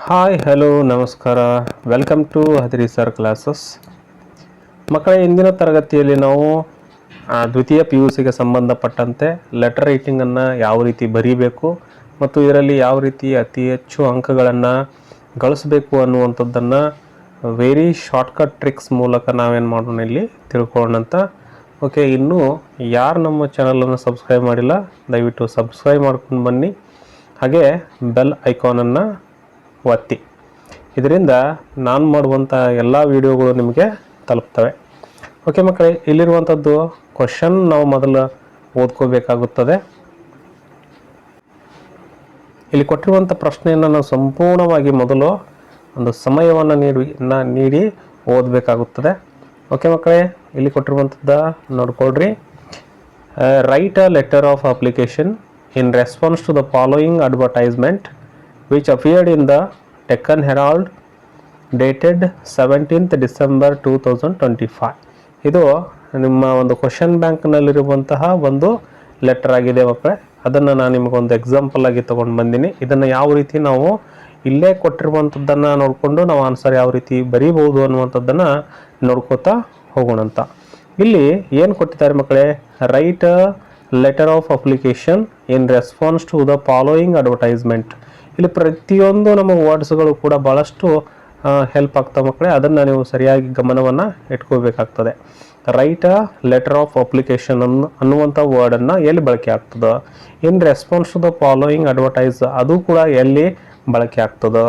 Hi hello ನಮಸ್ಕಾರ. Welcome to Hadiri sir classes. ಮಕ್ಕಳ ಇಂದಿನ ತರಗತಿಯಲ್ಲಿ ನಾವು ದ್ವಿತೀಯ ಪಿ ಯು ಸಿಗೆ ಸಂಬಂಧಪಟ್ಟಂತೆ ಲೆಟರ್ ರೈಟಿಂಗನ್ನು ಯಾವ ರೀತಿ ಬರೀಬೇಕು ಮತ್ತು ಇದರಲ್ಲಿ ಯಾವ ರೀತಿ ಅತಿ ಹೆಚ್ಚು ಅಂಕಗಳನ್ನು ಗಳಿಸಬೇಕು ಅನ್ನುವಂಥದ್ದನ್ನು ವೆರಿ ಶಾರ್ಟ್ಕಟ್ ಟ್ರಿಕ್ಸ್ ಮೂಲಕ ನಾವೇನು ಮಾಡೋಣ ಇಲ್ಲಿ ತಿಳ್ಕೊಳ್ಳೋಣಂತ. ಓಕೆ, ಇನ್ನೂ ಯಾರು ನಮ್ಮ ಚಾನಲನ್ನು ಸಬ್ಸ್ಕ್ರೈಬ್ ಮಾಡಿಲ್ಲ ದಯವಿಟ್ಟು ಸಬ್ಸ್ಕ್ರೈಬ್ ಮಾಡ್ಕೊಂಡು ಬನ್ನಿ. ಹಾಗೆ ಬೆಲ್ ಐಕಾನನ್ನು ಒತ್ತಿ. ಇದರಿಂದ ನಾನು ಮಾಡುವಂಥ ಎಲ್ಲ ವಿಡಿಯೋಗಳು ನಿಮಗೆ ತಲುಪ್ತವೆ. ಓಕೆ ಮಕ್ಕಳೇ, ಇಲ್ಲಿರುವಂಥದ್ದು ಕ್ವಶನ್ ನಾವು ಮೊದಲು ಓದ್ಕೋಬೇಕಾಗುತ್ತದೆ. ಇಲ್ಲಿ ಕೊಟ್ಟಿರುವಂಥ ಪ್ರಶ್ನೆಯನ್ನು ನಾವು ಸಂಪೂರ್ಣವಾಗಿ ಮೊದಲು ಒಂದು ಸಮಯವನ್ನು ನೀಡಿ ಓದಬೇಕಾಗುತ್ತದೆ. ಓಕೆ ಮಕ್ಕಳೇ, ಇಲ್ಲಿ ಕೊಟ್ಟಿರುವಂಥದ್ದು ನೋಡ್ಕೊಳ್ರಿ. Write a letter of application in response to the following advertisement which appeared in the Deccan Herald dated 17th December 2025. ಇದು ನಿಮ್ಮ ಒಂದು ಕ್ವಶನ್ ಬ್ಯಾಂಕ್ನಲ್ಲಿರುವಂತಹ ಒಂದು ಲೆಟರ್ ಆಗಿದೆ ಮಕ್ಕಳೇ. ಅದನ್ನು ನಾನು ನಿಮಗೊಂದು ಎಕ್ಸಾಂಪಲ್ ಆಗಿ ತೊಗೊಂಡು ಬಂದೀನಿ. ಇದನ್ನು ಯಾವ ರೀತಿ ನಾವು ಇಲ್ಲೇ ಕೊಟ್ಟಿರುವಂಥದ್ದನ್ನು ನೋಡಿಕೊಂಡು ನಾವು ಆನ್ಸರ್ ಯಾವ ರೀತಿ ಬರೀಬಹುದು ಅನ್ನುವಂಥದ್ದನ್ನು ನೋಡ್ಕೋತಾ ಹೋಗೋಣಂತ. ಇಲ್ಲಿ ಏನು ಕೊಟ್ಟಿದ್ದಾರೆ ಮಕ್ಕಳೇ? Write a letter of application in response to the following advertisement. ಇಲ್ಲಿ ಪ್ರತಿಯೊಂದು ನಮ್ಮ ವರ್ಡ್ಸ್ಗಳು ಕೂಡ ಭಾಳಷ್ಟು ಹೆಲ್ಪ್ ಆಗ್ತವೆ ಮಕ್ಕಳೇ. ಅದನ್ನು ನೀವು ಸರಿಯಾಗಿ ಗಮನವನ್ನು ಇಟ್ಕೋಬೇಕಾಗ್ತದೆ. Write a letter of application ಅನ್ನುವಂಥ ವರ್ಡನ್ನು ಎಲ್ಲಿ ಬಳಕೆ ಆಗ್ತದೆ? In response to the following advertise, ಅದು ಕೂಡ ಎಲ್ಲಿ ಬಳಕೆ ಆಗ್ತದೆ?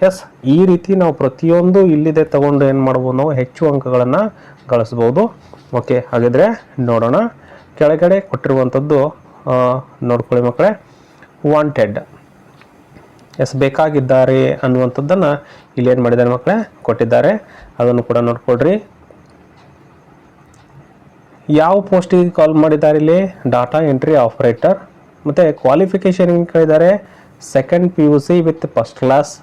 ಎಸ್, ಈ ರೀತಿ ನಾವು ಪ್ರತಿಯೊಂದು ಇಲ್ಲಿದೆ ತಗೊಂಡು ಏನು ಮಾಡ್ಬೋದು, ನಾವು ಹೆಚ್ಚು ಅಂಕಗಳನ್ನು ಗಳಿಸ್ಬೋದು. ಓಕೆ, ಹಾಗಿದ್ರೆ ನೋಡೋಣ. ಕೆಳಗಡೆ ಕೊಟ್ಟಿರುವಂಥದ್ದು ನೋಡ್ಕೊಳ್ಳಿ ಮಕ್ಕಳೇ. ವಾಂಟೆಡ್, ಎಸ್, ಬೇಕಾಗಿದ್ದಾರೆ ಅನ್ನುವಂಥದ್ದನ್ನು ಇಲ್ಲಿ ಏನು ಮಾಡಿದ್ದಾರೆ ಮಕ್ಕಳೇ? ಕೊಟ್ಟಿದ್ದಾರೆ. ಅದನ್ನು ಕೂಡ ನೋಡ್ಕೊಳ್ರಿ. ಯಾವ ಪೋಸ್ಟಿಗೆ ಕಾಲ್ ಮಾಡಿದ್ದಾರೆ? ಇಲ್ಲಿ ಡಾಟಾ ಎಂಟ್ರಿ ಆಪರೇಟರ್. ಮತ್ತು ಕ್ವಾಲಿಫಿಕೇಷನ್ ಏನು ಕೇಳಿದ್ದಾರೆ? Second P U C with first class.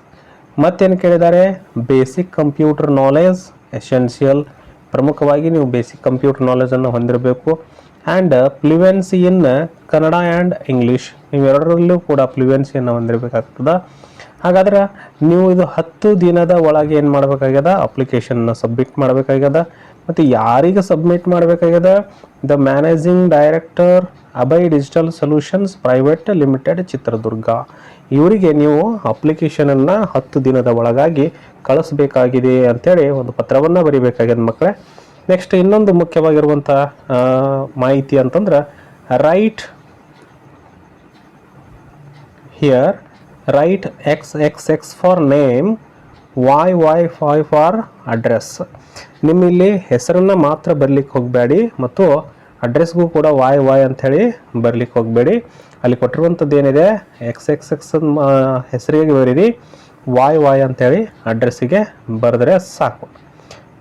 ಮತ್ತೇನು ಕೇಳಿದ್ದಾರೆ? Basic computer knowledge essential. ಪ್ರಮುಖವಾಗಿ ನೀವು ಬೇಸಿಕ್ ಕಂಪ್ಯೂಟರ್ ನಾಲೆಜನ್ನು ಹೊಂದಿರಬೇಕು. And fluency in Kannada and English. ನೀವೆರಡರಲ್ಲೂ ಕೂಡ ಫ್ಲುಯೆನ್ಸಿಯನ್ನು ಹೊಂದಿರಬೇಕಾಗ್ತದೆ. ಹಾಗಾದ್ರೆ ನೀವು ಇದು 10 ದಿನದ ಒಳಗೆ ಏನು ಮಾಡಬೇಕಾಗ್ಯದ? ಅಪ್ಲಿಕೇಶನ್ನ ಸಬ್ಮಿಟ್ ಮಾಡಬೇಕಾಗ್ಯದ. ಮತ್ತು ಯಾರಿಗೆ ಸಬ್ಮಿಟ್ ಮಾಡಬೇಕಾಗ್ಯದ? The managing director Abhay digital solutions private limited Chitradurga. ಇವರಿಗೆ ನೀವು ಅಪ್ಲಿಕೇಶನನ್ನು 10 ದಿನದ ಒಳಗಾಗಿ ಕಳಿಸ್ಬೇಕಾಗಿದೆ ಅಂಥೇಳಿ ಒಂದು ಪತ್ರವನ್ನು ಬರೀಬೇಕಾಗ್ಯದ ಮಕ್ಕಳೇ. ನೆಕ್ಸ್ಟ್ ಇನ್ನೊಂದು ಮುಖ್ಯವಾಗಿರುವಂಥ ಮಾಹಿತಿ ಅಂತಂದ್ರೆ, right here right XXX for name, YY5 for address. ನಿಮ್ಮ ಇಲ್ಲಿ ಹೆಸರನ್ನು ಮಾತ್ರ ಬರಲಿಕ್ಕೆ ಹೋಗಬೇಡಿ ಮತ್ತು ಅಡ್ರೆಸ್ಗೂ ಕೂಡ YY ಅಂಥೇಳಿ ಬರಲಿಕ್ಕೆ ಹೋಗಬೇಡಿ. ಅಲ್ಲಿ ಕೊಟ್ಟಿರುವಂಥದ್ದು ಏನಿದೆ XXX ಹೆಸರಿಗೆ ಬರೀರಿ, YY ಅಂಥೇಳಿ ಅಡ್ರೆಸ್ಸಿಗೆ ಬರೆದ್ರೆ ಸಾಕು.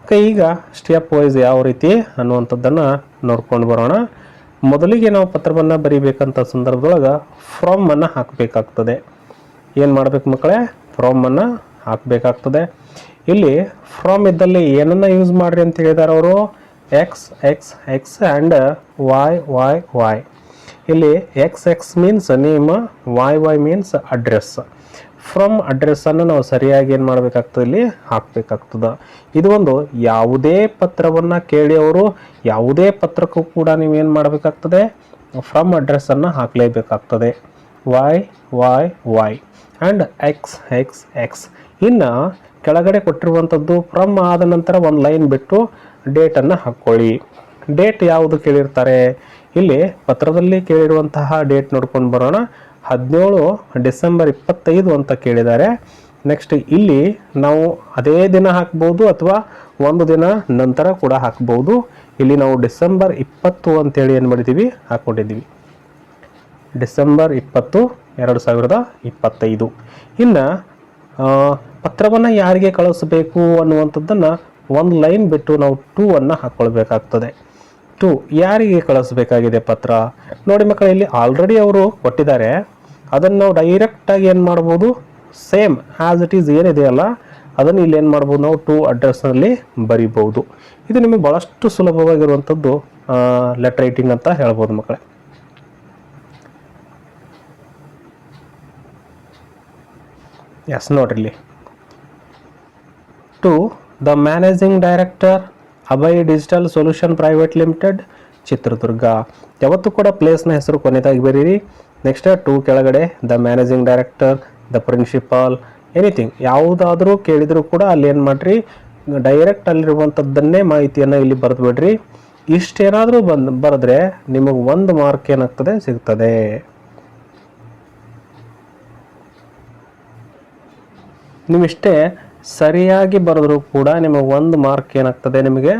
ಓಕೆ, ಈಗ ಸ್ಟೆಪ್ ವೈಸ್ ಯಾವ ರೀತಿ ಅನ್ನುವಂಥದ್ದನ್ನು ನೋಡ್ಕೊಂಡು ಬರೋಣ. ಮೊದಲಿಗೆ ನಾವು ಪತ್ರವನ್ನು ಬರೀಬೇಕಂತ ಸಂದರ್ಭದೊಳಗೆ ಫ್ರಮ್ ಹಾಕಬೇಕಾಗ್ತದೆ. ಏನು ಮಾಡಬೇಕು ಮಕ್ಕಳೇ? ಫ್ರಮ್ ಹಾಕಬೇಕಾಗ್ತದೆ. ಇಲ್ಲಿ ಫ್ರಮ್ ಇದ್ದಲ್ಲಿ ಏನನ್ನು ಯೂಸ್ ಮಾಡಿರಿ ಅಂತ ಹೇಳಿದ್ದಾರೆ ಅವರು? XXX and YYY. ಇಲ್ಲಿ XX means name, YY means address. From ಅಡ್ರೆಸ್ಸನ್ನು ನಾವು ಸರಿಯಾಗಿ ಏನು ಮಾಡಬೇಕಾಗ್ತದೆ? ಇಲ್ಲಿ ಹಾಕಬೇಕಾಗ್ತದೆ. ಇದು ಒಂದು ಯಾವುದೇ ಪತ್ರವನ್ನು ಕೇಳಿ ಅವರು ಯಾವುದೇ ಪತ್ರಕ್ಕೂ ಕೂಡ ನೀವೇನು ಮಾಡಬೇಕಾಗ್ತದೆ? ಫ್ರಮ್ ಅಡ್ರೆಸ್ಸನ್ನು ಹಾಕಲೇಬೇಕಾಗ್ತದೆ. YYY and XXX. ಇನ್ನು ಕೆಳಗಡೆ ಕೊಟ್ಟಿರುವಂಥದ್ದು ಫ್ರಮ್ ಆದ ನಂತರ ಒಂದು ಲೈನ್ ಬಿಟ್ಟು ಡೇಟನ್ನು ಹಾಕ್ಕೊಳ್ಳಿ. ಡೇಟ್ ಯಾವುದು ಕೇಳಿರ್ತಾರೆ? ಇಲ್ಲಿ ಪತ್ರದಲ್ಲಿ ಕೇಳಿರುವಂತಹ ಡೇಟ್ ನೋಡ್ಕೊಂಡು ಬರೋಣ. 17 ಡಿಸೆಂಬರ್ 25 ಅಂತ ಕೇಳಿದ್ದಾರೆ. ನೆಕ್ಸ್ಟ್ ಇಲ್ಲಿ ನಾವು ಅದೇ ದಿನ ಹಾಕ್ಬೋದು ಅಥವಾ ಒಂದು ದಿನ ನಂತರ ಕೂಡ ಹಾಕ್ಬೋದು. ಇಲ್ಲಿ ನಾವು ಡಿಸೆಂಬರ್ 20 ಅಂತೇಳಿ ಏನು ಮಾಡಿದ್ದೀವಿ? ಹಾಕ್ಕೊಂಡಿದ್ದೀವಿ. ಡಿಸೆಂಬರ್ 20, 2025. ಇನ್ನು ಪತ್ರವನ್ನು ಯಾರಿಗೆ ಕಳಿಸಬೇಕು ಅನ್ನುವಂಥದ್ದನ್ನು ಒಂದು ಲೈನ್ ಬಿಟ್ಟು ನಾವು 2 ಅನ್ನು ಹಾಕ್ಕೊಳ್ಬೇಕಾಗ್ತದೆ. 2 ಯಾರಿಗೆ ಕಳಿಸ್ಬೇಕಾಗಿದೆ ಪತ್ರ? ನೋಡಿ ಮಕ್ಕಳು, ಇಲ್ಲಿ ಆಲ್ರೆಡಿ ಅವರು ಕೊಟ್ಟಿದ್ದಾರೆ. ಅದನ್ನು ನಾವು ಡೈರೆಕ್ಟಾಗಿ ಏನು ಮಾಡ್ಬೋದು? ಸೇಮ್ ಆ್ಯಸ್ ಇಟ್ ಈಸ್ ಏನಿದೆಯಲ್ಲ ಅದನ್ನು ಇಲ್ಲಿ ಏನು ಮಾಡ್ಬೋದು? ನಾವು 2 ಅಡ್ರೆಸ್ನಲ್ಲಿ ಬರಿಬೋದು. ಇದು ನಿಮಗೆ ಭಾಳಷ್ಟು ಸುಲಭವಾಗಿರುವಂಥದ್ದು ಲೆಟರ್ ರೈಟಿಂಗ್ ಅಂತ ಹೇಳ್ಬೋದು ಮಕ್ಕಳೇ. ಎಸ್, ನೋಡ್ರಿ ಇಲ್ಲಿ to the managing director Abhay digital solution private limited Chitradurga. ಯಾವತ್ತೂ ಕೂಡ ಪ್ಲೇಸ್ನ ಹೆಸರು ಕೊನೆಯದಾಗಿ ಬರೀರಿ. ನೆಕ್ಸ್ಟ್ ಟು ಕೆಳಗಡೆ the managing director, the principal, anything ಯಾವುದಾದ್ರೂ ಕೇಳಿದರೂ ಕೂಡ ಅಲ್ಲಿ ಏನು ಮಾಡಿರಿ, ಡೈರೆಕ್ಟ್ ಅಲ್ಲಿರುವಂಥದ್ದನ್ನೇ ಮಾಹಿತಿಯನ್ನು ಇಲ್ಲಿ ಬರೆದು ಬಿಡ್ರಿ. ಇಷ್ಟೇನಾದರೂ ಬರೆದ್ರೆ ನಿಮಗೆ 1 ಮಾರ್ಕ್ ಏನಾಗ್ತದೆ ಸಿಗ್ತದೆ. ನೀವಿಷ್ಟೇ ಸರಿಯಾಗಿ ಬರೆದ್ರೂ ಕೂಡ ನಿಮಗೆ 1 ಮಾರ್ಕ್ ಏನಾಗ್ತದೆ ನಿಮಗೆ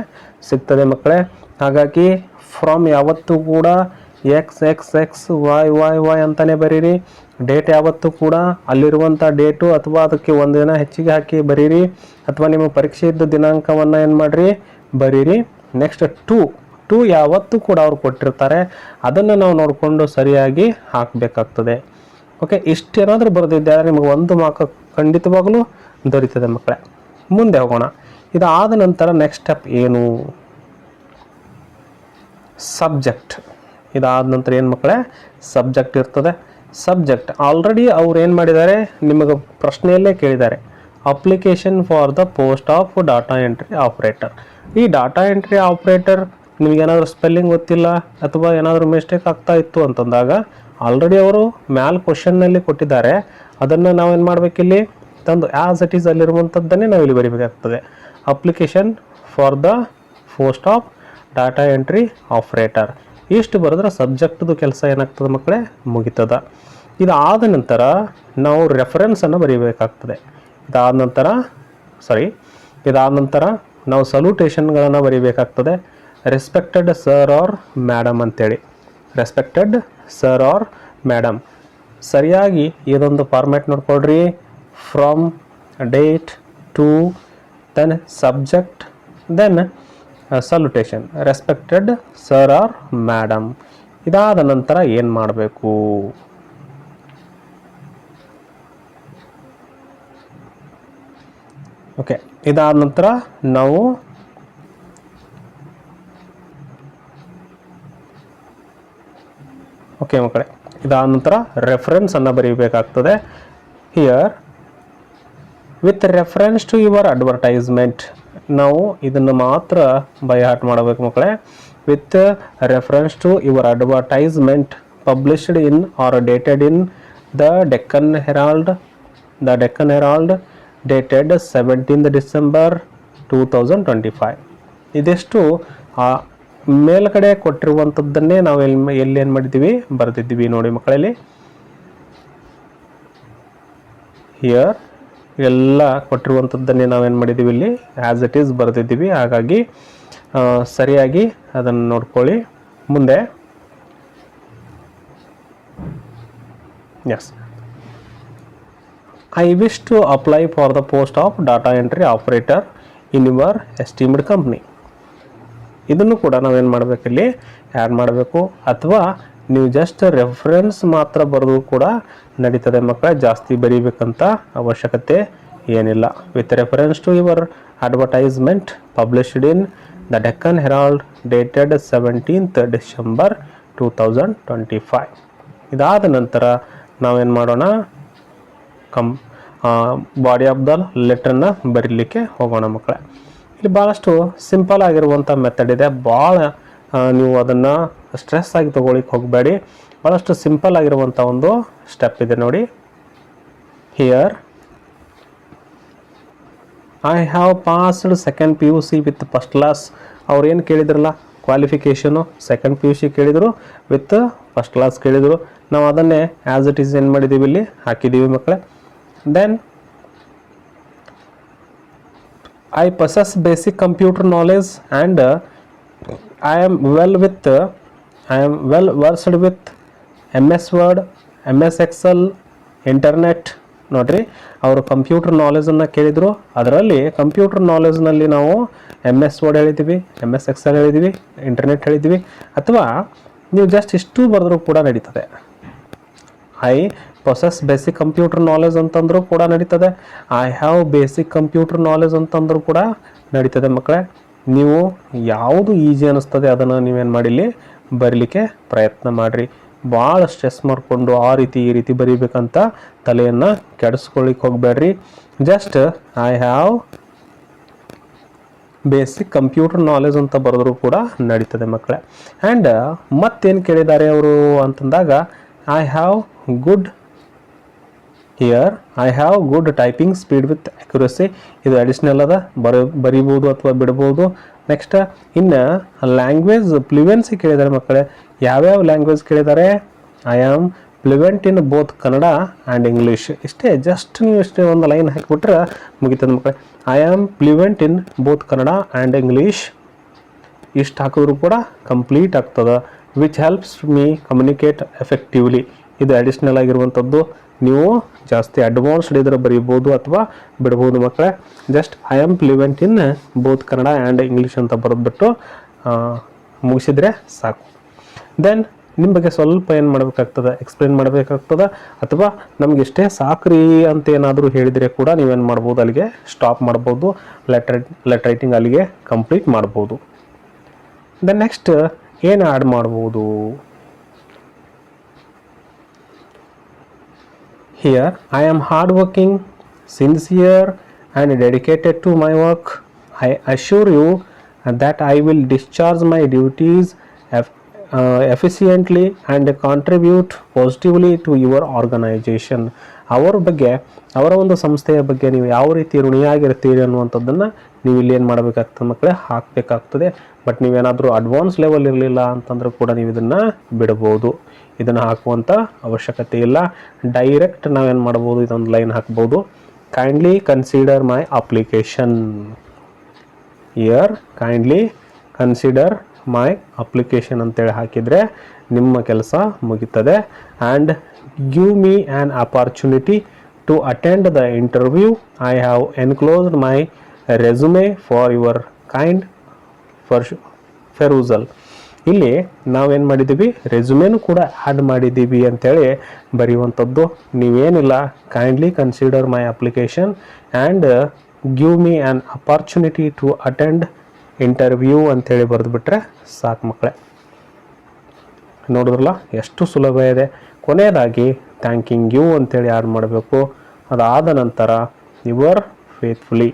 ಸಿಗ್ತದೆ ಮಕ್ಕಳೇ. ಹಾಗಾಗಿ ಫ್ರಮ್ ಯಾವತ್ತೂ ಕೂಡ XXXYYY ಅಂತಲೇ ಬರೀರಿ. ಡೇಟ್ ಯಾವತ್ತೂ ಕೂಡ ಅಲ್ಲಿರುವಂಥ ಡೇಟು ಅಥವಾ ಅದಕ್ಕೆ 1 ದಿನ ಹೆಚ್ಚಿಗೆ ಹಾಕಿ ಬರೀರಿ, ಅಥವಾ ನಿಮ್ಮ ಪರೀಕ್ಷೆ ಇದ್ದ ದಿನಾಂಕವನ್ನು ಏನು ಮಾಡಿರಿ ಬರೀರಿ. ನೆಕ್ಸ್ಟ್ ಟು ಯಾವತ್ತೂ ಕೂಡ ಅವ್ರು ಕೊಟ್ಟಿರ್ತಾರೆ, ಅದನ್ನು ನಾವು ನೋಡಿಕೊಂಡು ಸರಿಯಾಗಿ ಹಾಕಬೇಕಾಗ್ತದೆ. ಓಕೆ, ಇಷ್ಟೇನಾದರೂ ಬರೆದಿದ್ದಾರೆ ನಿಮಗೆ 1 ಮಾರ್ಕ್ ಖಂಡಿತವಾಗಲೂ ದೊರೀತದೆ ಮಕ್ಕಳೇ. ಮುಂದೆ ಹೋಗೋಣ. ಇದಾದ ನಂತರ ನೆಕ್ಸ್ಟ್ ಸ್ಟೆಪ್ ಏನು? ಸಬ್ಜೆಕ್ಟ್. ಇದಾದ ನಂತರ ಏನು ಮಕ್ಕಳೇ? ಸಬ್ಜೆಕ್ಟ್ ಇರ್ತದೆ. ಸಬ್ಜೆಕ್ಟ್ ಆಲ್ರೆಡಿ ಅವ್ರು ಏನು ಮಾಡಿದ್ದಾರೆ, ನಿಮಗೆ ಪ್ರಶ್ನೆಯಲ್ಲೇ ಕೇಳಿದ್ದಾರೆ, application for the post of data entry operator. ಈ ಡಾಟಾ ಎಂಟ್ರಿ ಆಪ್ರೇಟರ್ ನಿಮಗೇನಾದರೂ ಸ್ಪೆಲ್ಲಿಂಗ್ ಗೊತ್ತಿಲ್ಲ ಅಥವಾ ಏನಾದರೂ ಮಿಸ್ಟೇಕ್ ಆಗ್ತಾ ಇತ್ತು ಅಂತಂದಾಗ ಆಲ್ರೆಡಿ ಅವರು ಮ್ಯಾಲ್ ಕ್ವಶನ್ನಲ್ಲಿ ಕೊಟ್ಟಿದ್ದಾರೆ. ಅದನ್ನು ನಾವೇನು ಮಾಡಬೇಕಿಲ್ಲಿ ತಂದು ಆ್ಯಸ್ ಇಟ್ ಈಸ್ ಅಲ್ಲಿರುವಂಥದ್ದನ್ನೇ ನಾವು ಇಲ್ಲಿ ಬರೀಬೇಕಾಗ್ತದೆ. Application for the post of data entry operator. ಇಷ್ಟು ಬರೆದ್ರೆ ಸಬ್ಜೆಕ್ಟ್ದು ಕೆಲಸ ಏನಾಗ್ತದೆ ಮಕ್ಕಳೇ ಮುಗಿತದ. ಇದಾದ ನಂತರ ನಾವು ರೆಫರೆನ್ಸನ್ನು ಬರೀಬೇಕಾಗ್ತದೆ. ಇದಾದ ನಂತರ ನಾವು ಸಲ್ಯೂಟೇಷನ್ಗಳನ್ನು ಬರೀಬೇಕಾಗ್ತದೆ. ರೆಸ್ಪೆಕ್ಟೆಡ್ ಸರ್ ಆರ್ ಮೇಡಮ್ ಅಂತೇಳಿ, ರೆಸ್ಪೆಕ್ಟೆಡ್ ಸರ್ ಆರ್ ಮೇಡಮ್. ಸರಿಯಾಗಿ ಇದೊಂದು ಫಾರ್ಮ್ಯಾಟ್ ನೋಡ್ಕೊಳ್ರಿ. From, date, to, then subject, then salutation, respected sir or madam. ಇದಾದ ನಂತರ ಏನು ಮಾಡಬೇಕು? ಓಕೆ, ಇದಾದ ನಂತರ ನಾವು ಓಕೆ ಮಕ್ಕಳೇ, ಇದಾದ ನಂತರ ರೆಫರೆನ್ಸನ್ನು ಬರೀಬೇಕಾಗ್ತದೆ. Here with reference to your advertisement. ನಾವು ಇದನ್ನು ಮಾತ್ರ ಬೈ ಹಾರ್ಟ್ ಮಾಡಬೇಕು ಮಕ್ಕಳೇ. With reference to your advertisement published in or dated in the Deccan Herald dated 17th December 2025. ಇದಿಷ್ಟು ಮೇಲ್ಗಡೆ ಕೊಟ್ಟಿರುವಂಥದ್ದನ್ನೇ ನಾವು ಎಲ್ಲಿ ಏನು ಮಾಡಿದ್ದೀವಿ ಬರೆದಿದ್ದೀವಿ ನೋಡಿ ಮಕ್ಕಳಲ್ಲಿ. ಹಿಯರ್ ಎಲ್ಲ ಕೊಟ್ಟಿರುವಂಥದ್ದನ್ನೇ ನಾವೇನು ಮಾಡಿದ್ದೀವಿ ಇಲ್ಲಿ ಆ್ಯಸ್ ಇಟ್ ಈಸ್ ಬರೆದಿದ್ದೀವಿ. ಹಾಗಾಗಿ ಸರಿಯಾಗಿ ಅದನ್ನು ನೋಡ್ಕೊಳ್ಳಿ. ಮುಂದೆ ಎಸ್, I wish to apply for the post of data entry operator in your esteemed company. ಇದನ್ನು ಕೂಡ ನಾವೇನು ಮಾಡಬೇಕಿಲ್ಲಿ ಆ್ಯಡ್ ಮಾಡಬೇಕು, ಅಥವಾ ನೀವು ಜಸ್ಟ್ ರೆಫರೆನ್ಸ್ ಮಾತ್ರ ಬರೆದು ಕೂಡ ನಡೀತದೆ ಮಕ್ಕಳೇ. ಜಾಸ್ತಿ ಬರೀಬೇಕಂತ ಅವಶ್ಯಕತೆ ಏನಿಲ್ಲ. With reference to your advertisement published in the Deccan Herald dated 17th December 2025. ಇದಾದ ನಂತರ ನಾವೇನು ಮಾಡೋಣ, ಬಾಡಿ ಆಫ್ ದ ಲೆಟ್ರನ್ನ ಬರೀಲಿಕ್ಕೆ ಹೋಗೋಣ ಮಕ್ಕಳೇ. ಇಲ್ಲಿ ಭಾಳಷ್ಟು ಸಿಂಪಲ್ ಆಗಿರುವಂಥ ಮೆಥಡ್ ಇದೆ. ಭಾಳ ನೀವು ಅದನ್ನು ಸ್ಟ್ರೆಸ್ ಆಗಿ ತೊಗೊಳಿಕ್ಕೆ ಹೋಗಬೇಡಿ. ಭಾಳಷ್ಟು ಸಿಂಪಲ್ ಆಗಿರುವಂಥ ಒಂದು ಸ್ಟೆಪ್ ಇದೆ ನೋಡಿ. Here I have passed 2nd PUC with first class. ಅವ್ರು ಏನು ಕೇಳಿದ್ರಲ್ಲ ಕ್ವಾಲಿಫಿಕೇಷನು 2nd PUC ಕೇಳಿದರು, ವಿತ್ ಫಸ್ಟ್ ಕ್ಲಾಸ್ ಕೇಳಿದರು. ನಾವು ಅದನ್ನೇ ಆ್ಯಸ್ ಇಟ್ ಈಸ್ ಏನು ಮಾಡಿದ್ದೀವಿ ಇಲ್ಲಿ ಹಾಕಿದ್ದೀವಿ ಮಕ್ಕಳೇ. Then I possess basic computer knowledge and I am well versed with MS Word, MS Excel, internet. ನೋಡ್ರಿ, ಅವರು ಕಂಪ್ಯೂಟರ್ ನಾಲೆಜನ್ನು ಕೇಳಿದರು. ಅದರಲ್ಲಿ ಕಂಪ್ಯೂಟರ್ ನಾಲೆಜ್ನಲ್ಲಿ ನಾವು MS Word ಹೇಳಿದ್ದೀವಿ, MS Excel ಹೇಳಿದ್ದೀವಿ, ಇಂಟರ್ನೆಟ್ ಹೇಳಿದ್ದೀವಿ. ಅಥವಾ ನೀವು ಜಸ್ಟ್ ಇಷ್ಟು ಬರೆದ್ರೂ ಕೂಡ ನಡೀತದೆ. I possess basic computer knowledge ಅಂತಂದ್ರೂ ಕೂಡ ನಡೀತದೆ. I have basic computer knowledge ಅಂತಂದ್ರೂ ಕೂಡ ನಡೀತದೆ ಮಕ್ಕಳೇ. ನೀವು ಯಾವುದು ಈಸಿ ಅನ್ನಿಸ್ತದೆ ಅದನ್ನು ನೀವೇನು ಮಾಡಿಲಿ ಬರೀಲಿಕ್ಕೆ ಪ್ರಯತ್ನ ಮಾಡಿರಿ. ಭಾಳ ಸ್ಟ್ರೆಸ್ ಮಾಡಿಕೊಂಡು ಈ ರೀತಿ ಬರೀಬೇಕಂತ ತಲೆಯನ್ನು ಕೆಡಿಸ್ಕೊಳ್ಳಿಕ್ಕೆ ಹೋಗಬೇಡ್ರಿ. Just I have basic computer knowledge ಅಂತ ಬರೆದ್ರು ಕೂಡ ನಡೀತದೆ ಮಕ್ಕಳೇ. ಆ್ಯಂಡ್ ಮತ್ತೇನು ಕೇಳಿದ್ದಾರೆ ಅವರು ಅಂತಂದಾಗ I have good here I have good typing speed with accuracy. ಇದು ಅಡಿಷ್ನಲ್ ಅದ, ಬರಿಬೋದು ಅಥವಾ ಬಿಡ್ಬೋದು. ನೆಕ್ಸ್ಟ್ ಇನ್ನು ಲ್ಯಾಂಗ್ವೇಜ್ ಫ್ಲುಯೆನ್ಸಿ ಕೇಳಿದ್ದಾರೆ ಮಕ್ಕಳೇ. ಯಾವ್ಯಾವ ಲ್ಯಾಂಗ್ವೇಜ್ ಕೇಳಿದ್ದಾರೆ? I am fluent in both Kannada and English. ಇಷ್ಟೇ, ಜಸ್ಟ್ ನೀವು ಇಷ್ಟೇ ಒಂದು ಲೈನ್ ಹಾಕಿಬಿಟ್ರೆ ಮುಗಿತದೆ ಮಕ್ಕಳೇ. I am fluent in both Kannada and English. ಇಷ್ಟು ಹಾಕಿದ್ರು ಕೂಡ ಕಂಪ್ಲೀಟ್ ಆಗ್ತದೆ. Which helps me communicate effectively. ಇದು ಅಡಿಷ್ನಲ್ ಆಗಿರುವಂಥದ್ದು. ನೀವು ಜಾಸ್ತಿ ಅಡ್ವಾನ್ಸ್ಡ್ ಇದ್ರೆ ಬರೀಬೋದು ಅಥವಾ ಬಿಡ್ಬೋದು ಮಕ್ಕಳೇ. Just I am fluent in both Kannada and English ಅಂತ ಬರೆದ್ಬಿಟ್ಟು ಮುಗಿಸಿದ್ರೆ ಸಾಕು. ದೆನ್ ನಿಮ್ಮ ಬಗ್ಗೆ ಸ್ವಲ್ಪ ಏನು ಮಾಡಬೇಕಾಗ್ತದೆ, ಎಕ್ಸ್ಪ್ಲೇನ್ ಮಾಡಬೇಕಾಗ್ತದೆ. ಅಥವಾ ನಮ್ಗೆ ಇಷ್ಟೇ ಸಾಕ್ರಿ ಅಂತ ಏನಾದರೂ ಹೇಳಿದರೆ ಕೂಡ ನೀವೇನು ಮಾಡ್ಬೋದು, ಅಲ್ಲಿಗೆ ಸ್ಟಾಪ್ ಮಾಡ್ಬೋದು. ಲೆಟ್ ರೈಟಿಂಗ್ ಅಲ್ಲಿಗೆ ಕಂಪ್ಲೀಟ್ ಮಾಡ್ಬೋದು. ದೆನ್ ನೆಕ್ಸ್ಟ್ ಏನು ಆ್ಯಡ್ ಮಾಡ್ಬೋದು? Here I am hardworking, sincere and dedicated to my work. I assure you that I will discharge my duties efficiently and contribute positively to your organization. ಅವರ ಬಗ್ಗೆ, ಅವರ ಒಂದು ಸಂಸ್ಥೆಯ ಬಗ್ಗೆ ನೀವು ಯಾವ ರೀತಿ ಋಣಿಯಾಗಿರ್ತೀರಿ ಅನ್ನುವಂಥದ್ದನ್ನು ನೀವು ಇಲ್ಲಿ ಏನು ಮಾಡಬೇಕಾಗ್ತದೆ ಮಕ್ಕಳೇ, ಹಾಕಬೇಕಾಗ್ತದೆ. ಬಟ್ ನೀವೇನಾದರೂ ಅಡ್ವಾನ್ಸ್ ಲೆವೆಲ್ ಇರಲಿಲ್ಲ ಅಂತಂದ್ರೆ ಕೂಡ ನೀವು ಇದನ್ನು ಬಿಡ್ಬೋದು. ಇದನ್ನು ಹಾಕುವಂಥ ಅವಶ್ಯಕತೆ ಇಲ್ಲ. ಡೈರೆಕ್ಟ್ ನಾವೇನು ಮಾಡ್ಬೋದು, ಇದೊಂದು ಲೈನ್ ಹಾಕ್ಬೋದು. Kindly consider my application. Kindly consider my application ಅಂತೇಳಿ ಹಾಕಿದರೆ ನಿಮ್ಮ ಕೆಲಸ ಮುಗಿತದೆ. And give me an opportunity to attend the interview. I have enclosed my resume for your kind perusal. ಇಲ್ಲಿ ನಾವೇನು ಮಾಡಿದ್ದೀವಿ, ರೆಸ್ಯೂಮೇನು ಕೂಡ ಆ್ಯಡ್ ಮಾಡಿದ್ದೀವಿ ಅಂಥೇಳಿ ಬರೆಯುವಂಥದ್ದು. ನೀವೇನಿಲ್ಲ, kindly consider my application and give me an opportunity to attend interview ಅಂಥೇಳಿ ಬರೆದುಬಿಟ್ರೆ ಸಾಕು ಮಕ್ಕಳೇ. ನೋಡಿದ್ರಲ್ಲ ಎಷ್ಟು ಸುಲಭ ಇದೆ. ಕೊನೆಯದಾಗಿ ಥ್ಯಾಂಕಿಂಗ್ ಯು ಅಂಥೇಳಿ ಆ್ಯಡ್ ಮಾಡಬೇಕು. ಅದಾದ ನಂತರ ಯುವರ್ ಫೇತ್ಫುಲಿ.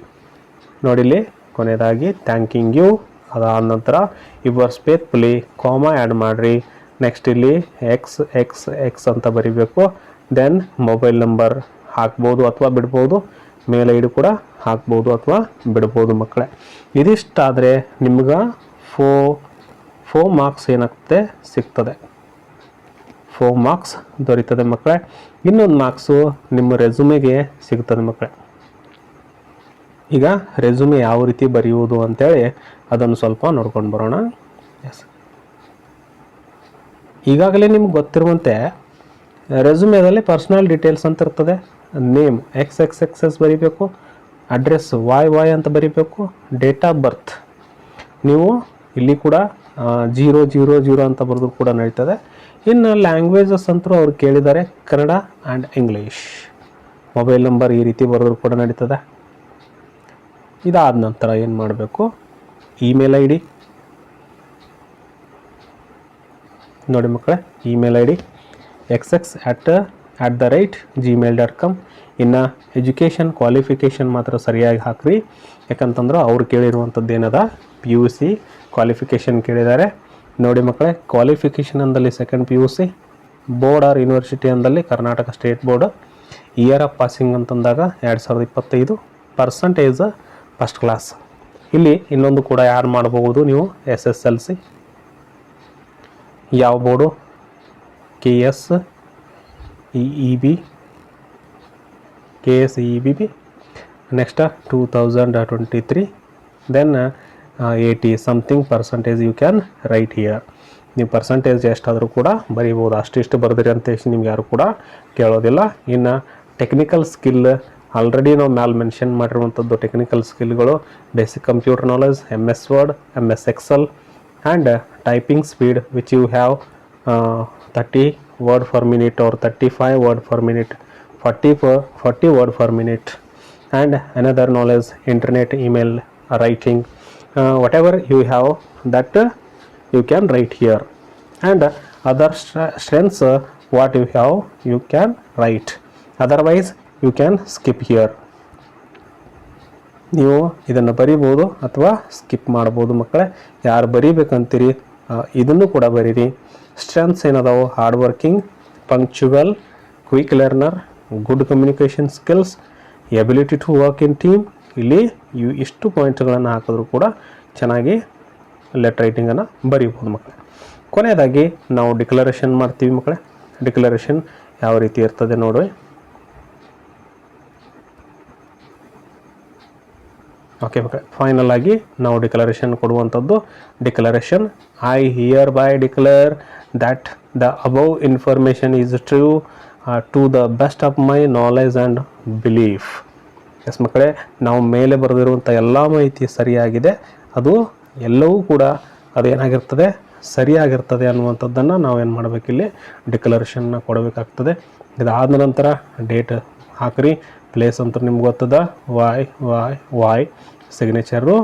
ನೋಡಿಲಿ, ಕೊನೆಯದಾಗಿ ಥ್ಯಾಂಕಿಂಗ್ ಯು, ಅದಾದ ನಂತರ ಯುವರ್ಸ್ ಫೇತ್ಫುಲಿ, ಕಾಮಾ ಆ್ಯಡ್ ಮಾಡಿರಿ. ನೆಕ್ಸ್ಟ್ ಇಲ್ಲಿ ಎಕ್ಸ್ ಅಂತ ಬರಿಬೇಕು. ದೆನ್ ಮೊಬೈಲ್ ನಂಬರ್ ಹಾಕ್ಬೋದು ಅಥವಾ ಬಿಡ್ಬೋದು. ಮೇಲ್ ಐ ಡಿ ಕೂಡ ಹಾಕ್ಬೋದು ಅಥವಾ ಬಿಡ್ಬೋದು ಮಕ್ಕಳೇ. ಇದಿಷ್ಟಾದರೆ ನಿಮ್ಗೆ 4 ಮಾರ್ಕ್ಸ್ ಏನಾಗ್ತದೆ, ಸಿಗ್ತದೆ. 4 ಮಾರ್ಕ್ಸ್ ದೊರೀತದೆ ಮಕ್ಕಳೇ. ಇನ್ನೊಂದು ಮಾರ್ಕ್ಸು ನಿಮ್ಮ ರೆಸ್ಯೂಮೆಗೆ ಸಿಗ್ತದೆ ಮಕ್ಕಳೇ. ಈಗ ರೆಸ್ಯೂಮೆ ಯಾವ ರೀತಿ ಬರೆಯುವುದು ಅಂತೇಳಿ ಅದನ್ನು ಸ್ವಲ್ಪ ನೋಡ್ಕೊಂಡು ಬರೋಣ. ಎಸ್, ಈಗಾಗಲೇ ನಿಮ್ಗೆ ಗೊತ್ತಿರುವಂತೆ ರೆಸ್ಯೂಮೆದಲ್ಲಿ ಪರ್ಸನಲ್ ಡೀಟೇಲ್ಸ್ ಅಂತ ಇರ್ತದೆ. ನೇಮ್ XXXS ಬರೀಬೇಕು, ಅಡ್ರೆಸ್ YY ಅಂತ ಬರೀಬೇಕು, ಡೇಟ್ ಆಫ್ ಬರ್ತ್ ನೀವು ಇಲ್ಲಿ ಕೂಡ 000 ಅಂತ ಬರೆದು ಕೂಡ ನಡೀತದೆ. ಇನ್ನು ಲ್ಯಾಂಗ್ವೇಜಸ್ ಅಂತೂ ಅವ್ರು ಕೇಳಿದ್ದಾರೆ, Kannada and English. Mobile number ಈ ರೀತಿ ಬರೆದ್ರು ಕೂಡ ನಡೀತದೆ. ಇದಾದ ನಂತರ ಏನು ಮಾಡಬೇಕು, ಇಮೇಲ್ ಐ ಡಿ ನೋಡಿ ಮಕ್ಕಳೇ. Email I D xx@gmail.com. ಇನ್ನು ಎಜುಕೇಷನ್ ಕ್ವಾಲಿಫಿಕೇಷನ್ ಮಾತ್ರ ಸರಿಯಾಗಿ ಹಾಕ್ರಿ. ಯಾಕಂತಂದ್ರೆ ಅವ್ರು ಕೇಳಿರುವಂಥದ್ದು ಏನದ, PUC ಕ್ವಾಲಿಫಿಕೇಷನ್ ಕೇಳಿದ್ದಾರೆ. ನೋಡಿ ಮಕ್ಕಳೇ, ಕ್ವಾಲಿಫಿಕೇಷನ್ ಅಂದಲ್ಲಿ second PUC, board or university ಅಂದಲ್ಲಿ Karnataka state board. Year of passing ಅಂತಂದಾಗ 2025, ಪರ್ಸಂಟೇಜ್ ಫಸ್ಟ್ ಕ್ಲಾಸ್. ಇಲ್ಲಿ ಇನ್ನೊಂದು ಕೂಡ ಯಾರು ಮಾಡಬಹುದು ನೀವು, SSLC. ಯಾವ board, KSEEB. Next 2023. Then 80 something percentage you can write here. ನೀವು ಪರ್ಸಂಟೇಜ್ ಎಷ್ಟಾದರೂ ಕೂಡ ಬರೀಬೋದು. ಅಷ್ಟಿಷ್ಟು ಬರೆದಿರಿ ಅಂತ ನಿಮ್ಗೆ ಯಾರು ಕೂಡ ಕೇಳೋದಿಲ್ಲ. ಇನ್ನು ಟೆಕ್ನಿಕಲ್ ಸ್ಕಿಲ್ ಆಲ್ರೆಡಿ ನಾವು ಮ್ಯಾಲೆ ಮೆನ್ಷನ್ ಮಾಡಿರುವಂಥದ್ದು. ಟೆಕ್ನಿಕಲ್ ಸ್ಕಿಲ್ಗಳು basic computer knowledge, MS word, MS Excel and typing speed which you have 30 word per minute or 35 word per minute, 40 word per minute. And another knowledge, internet, email, writing, whatever you have that you can write here. And other strengths what you have you can write, otherwise you can skip here. ನೀವು ಇದನ್ನು ಬರಿಬೋದು ಅಥವಾ skip ಮಾಡ್ಬೋದು ಮಕ್ಕಳೇ. ಯಾರು ಬರೀಬೇಕಂತೀರಿ ಇದನ್ನು ಕೂಡ ಬರೀರಿ. ಸ್ಟ್ರೆಂತ್ಸ್ ಏನದಾವು? Hard working, punctual, quick learner, good communication skills, ability to work in team. ಇಲ್ಲಿ ಇಷ್ಟು ಪಾಯಿಂಟ್ಸ್ಗಳನ್ನು ಹಾಕಿದ್ರು ಕೂಡ ಚೆನ್ನಾಗಿ ಲೆಟರ್ ರೈಟಿಂಗನ್ನು ಬರೀಬೋದು ಮಕ್ಕಳೇ. ಕೊನೆಯದಾಗಿ ನಾವು ಡಿಕ್ಲರೇಷನ್ ಮಾಡ್ತೀವಿ ಮಕ್ಕಳೇ. ಡಿಕ್ಲರೇಷನ್ ಯಾವ ರೀತಿ ಇರ್ತದೆ ನೋಡ್ರಿ. ಓಕೆ ಮಕ್ಕಳೇ, ಫೈನಲ್ ಆಗಿ ನಾವು ಡಿಕ್ಲರೇಷನ್ ಕೊಡುವಂಥದ್ದು declaration. I hereby declare that the above information is true to the best of my knowledge and belief. Yes ಮಕ್ಕಳೇ, ನಾವು ಮೇಲೆ ಬರೆದಿರುವಂಥ ಎಲ್ಲ ಮಾಹಿತಿ ಸರಿಯಾಗಿದೆ, ಅದು ಎಲ್ಲವೂ ಕೂಡ ಅದೇನಾಗಿರ್ತದೆ, ಸರಿಯಾಗಿರ್ತದೆ ಅನ್ನುವಂಥದ್ದನ್ನು ನಾವೇನು ಮಾಡಬೇಕಿಲ್ಲಿ ಡಿಕ್ಲರೇಷನ್ನ ಕೊಡಬೇಕಾಗ್ತದೆ. ಇದಾದ ನಂತರ ಡೇಟ್ ಹಾಕ್ರಿ. ಪ್ಲೇಸ್ ಅಂತ ನಿಮ್ಗೆ ಗೊತ್ತದ, ವಾಯ್ ಸಿಗ್ನೇಚರು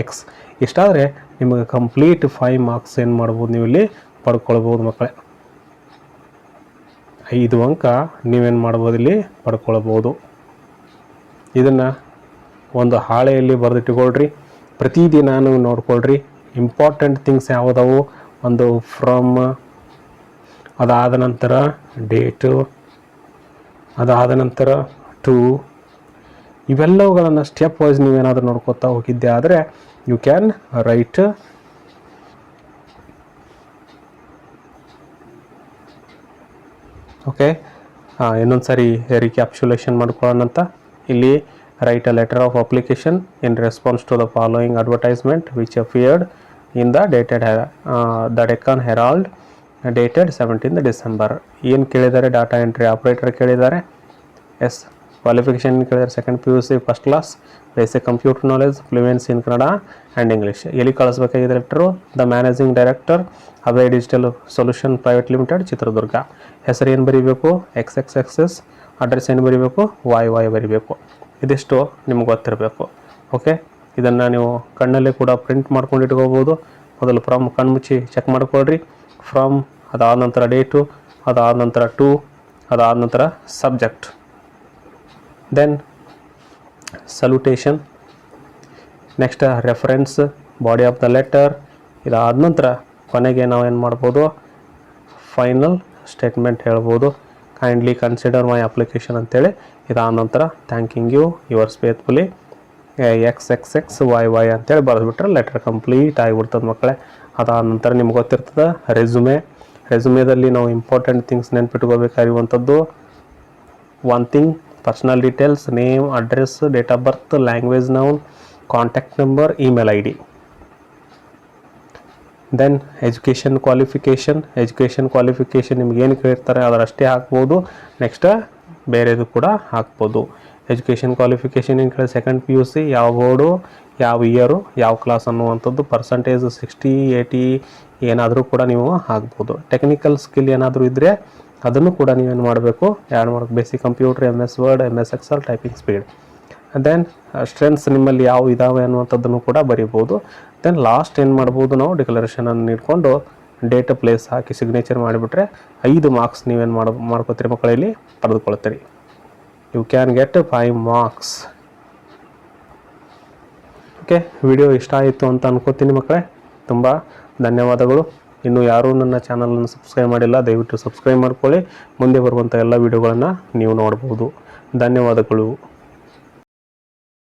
ಎಕ್ಸ್. ಇಷ್ಟಾದರೆ ನಿಮಗೆ ಕಂಪ್ಲೀಟ್ 5 ಮಾರ್ಕ್ಸ್ ಏನು ಮಾಡ್ಬೋದು, ನೀವು ಇಲ್ಲಿ ಪಡ್ಕೊಳ್ಬೋದು ಮಕ್ಕಳೇ. 5 ಅಂಕ ನೀವೇನು ಮಾಡ್ಬೋದು, ಇಲ್ಲಿ ಪಡ್ಕೊಳ್ಬೋದು. ಇದನ್ನು ಒಂದು ಹಾಳೆಯಲ್ಲಿ ಬರೆದಿಟ್ಟುಕೊಳ್ರಿ. ಪ್ರತಿದಿನ ನೀವು ನೋಡ್ಕೊಳ್ರಿ ಇಂಪಾರ್ಟೆಂಟ್ ಥಿಂಗ್ಸ್ ಯಾವುದವು. ಒಂದು ಫ್ರಮ್, ಅದಾದ ನಂತರ ಡೇಟು, ಅದಾದ ನಂತರ ಟು, ಇವೆಲ್ಲವುಗಳನ್ನು ಸ್ಟೆಪ್ ವೈಸ್ ನೀವೇನಾದರೂ ನೋಡ್ಕೊತಾ ಹೋಗಿದ್ದೆ ಆದರೆ ಯು ಕ್ಯಾನ್ ರೈಟ್. ಓಕೆ, ಇನ್ನೊಂದು ಸಾರಿ ರಿಕ್ಯಾಪ್ಸುಲೇಷನ್ ಮಾಡ್ಕೊಳ್ಳೋಣಂತ. ಇಲ್ಲಿ write a letter of application in response to the following advertisement which appeared in the the Deccan Herald dated 17th December. ಏನು ಕೇಳಿದ್ದಾರೆ? ಡಾಟಾ ಎಂಟ್ರಿ ಆಪರೇಟರ್ ಕೇಳಿದ್ದಾರೆ. ಎಸ್, ಕ್ವಾಲಿಫಿಕೇಷನ್ ಕೇಳಿದ್ದಾರೆ. Second PUC first class, basic computer knowledge, fluency in Kannada and English. ಎಲ್ಲಿ ಕಳಿಸ್ಬೇಕಾಗಿದೆ letter? The managing director Abhay digital solution private limited, Chitradurga. ಹೆಸರು ಏನು ಬರೀಬೇಕು? XXXS. Address ಏನು ಬರೀಬೇಕು? YY ಬರೀಬೇಕು. ಇದಿಷ್ಟು ನಿಮ್ಗೆ ಗೊತ್ತಿರಬೇಕು. ಓಕೆ, ಇದನ್ನು ನೀವು ಕಣ್ಣಲ್ಲಿ ಕೂಡ ಪ್ರಿಂಟ್ ಮಾಡ್ಕೊಂಡು ಇಟ್ಕೋಬೋದು. ಮೊದಲು ಫ್ರಮ್ ಕಣ್ಮುಚ್ಚಿ ಚೆಕ್ ಮಾಡ್ಕೊಳ್ರಿ. ಫ್ರಮ್, ಅದಾದ ನಂತರ ಡೇಟು, ಅದಾದ ನಂತರ ಟು, ಅದಾದ ನಂತರ subject, then salutation, next reference, body of the letter. ಇದಾದ ನಂತರ ಕೊನೆಗೆ ನಾವು ಏನು ಮಾಡ್ಬೋದು? ಫೈನಲ್ ಸ್ಟೇಟ್ಮೆಂಟ್ ಹೇಳ್ಬೋದು. ಕೈಂಡ್ಲಿ ಕನ್ಸಿಡರ್ ಮೈ ಅಪ್ಲಿಕೇಶನ್ ಅಂತೇಳಿ. ಇದಾದ ನಂತರ thanking you yours faithfully XXXYY ಅಂತೇಳಿ ಬರೆದ್ಬಿಟ್ರೆ ಲೆಟರ್ ಕಂಪ್ಲೀಟ್ ಆಗಿಬಿಡ್ತದೆ ಮಕ್ಕಳೇ. ಅದಾದ ನಂತರ ನಿಮ್ಗೆ ಗೊತ್ತಿರ್ತದೆ ರೆಸುಮೇದಲ್ಲಿ ನಾವು ಇಂಪಾರ್ಟೆಂಟ್ ಥಿಂಗ್ಸ್ ನೆನ್ಪಿಟ್ಕೋಬೇಕಾಗಿರುವಂಥದ್ದು. One thing, personal details, name, address, date of birth, language known, contact number, email ID. Then education qualification ನಿಮ್ಗೆ ಏನು ಕೇಳಿರ್ತಾರೆ ಅದರಷ್ಟೇ ಹಾಕ್ಬೋದು. ನೆಕ್ಸ್ಟ್ ಬೇರೆದು ಕೂಡ ಹಾಕ್ಬೋದು. ಎಜುಕೇಷನ್ ಕ್ವಾಲಿಫಿಕೇಷನ್ ಏನು ಕೇಳಿ ಸೆಕೆಂಡ್ PUC, ಯಾವ ಬೋರ್ಡು, ಯಾವ ಇಯರು, ಯಾವ ಕ್ಲಾಸ್ ಅನ್ನುವಂಥದ್ದು, ಪರ್ಸಂಟೇಜ್ 60, 80 ಏನಾದರೂ ಕೂಡ ನೀವು ಹಾಕ್ಬೋದು. ಟೆಕ್ನಿಕಲ್ ಸ್ಕಿಲ್ ಏನಾದರೂ ಇದ್ದರೆ ಅದನ್ನು ಕೂಡ ನೀವೇನು ಮಾಡಬೇಕು? ಆ್ಯಡ್ ಮಾಡಬೇಕು. Basic computer, MS word, MS Excel, typing speed. Then strengths ನಿಮ್ಮಲ್ಲಿ ಯಾವ ಇದಾವೆ ಅನ್ನುವಂಥದ್ದನ್ನು ಕೂಡ ಬರೀಬೋದು. ದೆನ್ ಲಾಸ್ಟ್ ಏನು ಮಾಡ್ಬೋದು? ನಾವು ಡಿಕ್ಲರೇಷನನ್ನು ನೀಡಿಕೊಂಡು ಡೇಟ್, ಪ್ಲೇಸ್ ಹಾಕಿ ಸಿಗ್ನೇಚರ್ ಮಾಡಿಬಿಟ್ರೆ 5 ಮಾರ್ಕ್ಸ್ ನೀವೇನು ಮಾಡ್ಕೋತೀರಿ ಮಕ್ಕಳಲ್ಲಿ ಪಡೆದುಕೊಳ್ತೀರಿ. You can get 5 marks. Okay, video ಇಷ್ಟ ಆಯಿತು ಅಂತ ಅನ್ಕೋತೀನಿ ಮಕ್ಕಳೇ. ತುಂಬ ಧನ್ಯವಾದಗಳು. ಇನ್ನು ಯಾರೂ ನನ್ನ ಚಾನಲನ್ನು ಸಬ್ಸ್ಕ್ರೈಬ್ ಮಾಡಿಲ್ಲ, ದಯವಿಟ್ಟು ಸಬ್ಸ್ಕ್ರೈಬ್ ಮಾಡ್ಕೊಳ್ಳಿ. ಮುಂದೆ ಬರುವಂಥ ಎಲ್ಲ ವಿಡಿಯೋಗಳನ್ನು ನೀವು ನೋಡ್ಬೋದು. ಧನ್ಯವಾದಗಳು.